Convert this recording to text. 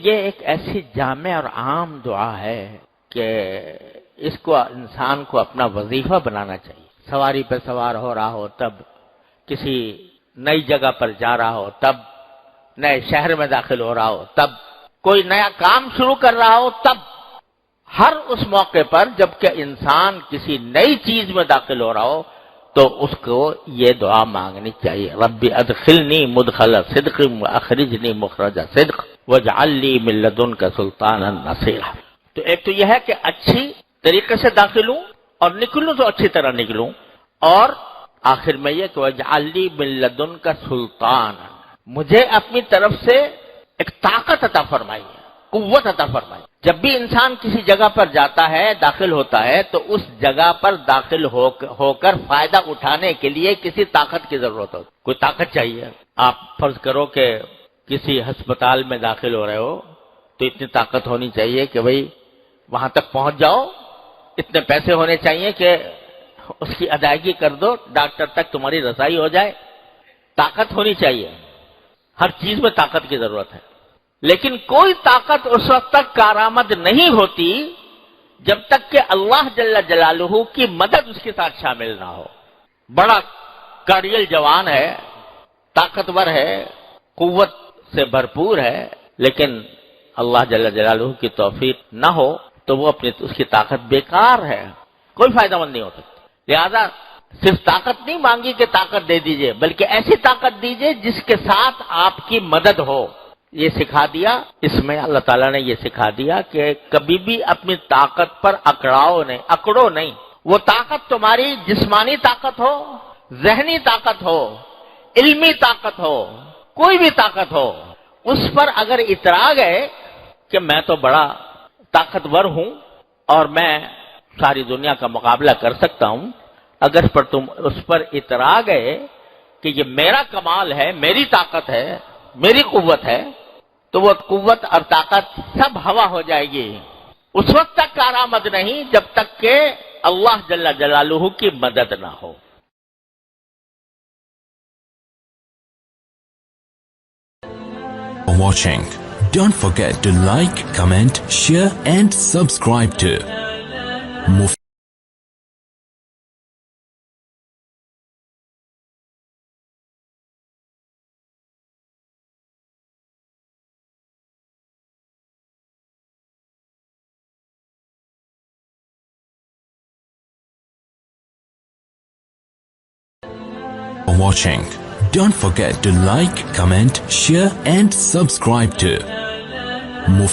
یہ ایک ایسی جامع اور عام دعا ہے کہ اس کو انسان کو اپنا وظیفہ بنانا چاہیے. سواری پہ سوار ہو رہا ہو تب، کسی نئی جگہ پر جا رہا ہو تب، نئے شہر میں داخل ہو رہا ہو تب، کوئی نیا کام شروع کر رہا ہو تب، ہر اس موقع پر جبکہ انسان کسی نئی چیز میں داخل ہو رہا ہو تو اس کو یہ دعا مانگنی چاہیے. رب ادخلنی مدخل صدق واخرجنی مخرج صدق واجعل لی من لدنک سلطانا نصیرا. تو ایک تو یہ ہے کہ اچھی طریقے سے داخل ہوں اور نکلوں تو اچھی طرح نکلوں، اور آخر میں یہ کہ واجعل لی من لدنک سلطانا، مجھے اپنی طرف سے ایک طاقت عطا فرمائیے، قوت عطا فرمائیے. جب بھی انسان کسی جگہ پر جاتا ہے، داخل ہوتا ہے، تو اس جگہ پر داخل ہو کر فائدہ اٹھانے کے لیے کسی طاقت کی ضرورت ہوتی، کوئی طاقت چاہیے. آپ فرض کرو کہ کسی ہسپتال میں داخل ہو رہے ہو تو اتنی طاقت ہونی چاہیے کہ بھئی وہاں تک پہنچ جاؤ، اتنے پیسے ہونے چاہیے کہ اس کی ادائیگی کر دو، ڈاکٹر تک تمہاری رسائی ہو جائے. طاقت ہونی چاہیے، ہر چیز میں طاقت کی ضرورت ہے. لیکن کوئی طاقت اس وقت تک کارآمد نہیں ہوتی جب تک کہ اللہ جل جلالہ کی مدد اس کے ساتھ شامل نہ ہو. بڑا کاڑیل جوان ہے، طاقتور ہے، قوت سے بھرپور ہے، لیکن اللہ جل جلالہ کی توفیق نہ ہو تو وہ اس کی طاقت بیکار ہے، کوئی فائدہ مند نہیں ہو سکتی. لہذا صرف طاقت نہیں مانگی کہ طاقت دے دیجئے، بلکہ ایسی طاقت دیجئے جس کے ساتھ آپ کی مدد ہو. یہ سکھا دیا اس میں، اللہ تعالیٰ نے یہ سکھا دیا کہ کبھی بھی اپنی طاقت پر اکڑو نہیں. وہ طاقت تمہاری جسمانی طاقت ہو، ذہنی طاقت ہو، علمی طاقت ہو، کوئی بھی طاقت ہو، اس پر اگر اترا گئے کہ میں تو بڑا طاقتور ہوں اور میں ساری دنیا کا مقابلہ کر سکتا ہوں، اگر تم اس پر اترا گئے کہ یہ میرا کمال ہے، میری طاقت ہے، میری قوت ہے، تو وہ قوت اور طاقت سب ہوا ہو جائے گی. اس وقت تک کارآمد نہیں جب تک کہ اللہ جل جلالہ کی مدد نہ ہو. Watching. Don't forget to like, comment, share and subscribe to Mufti. Watching. Don't forget to like, comment, share and subscribe to Mufti.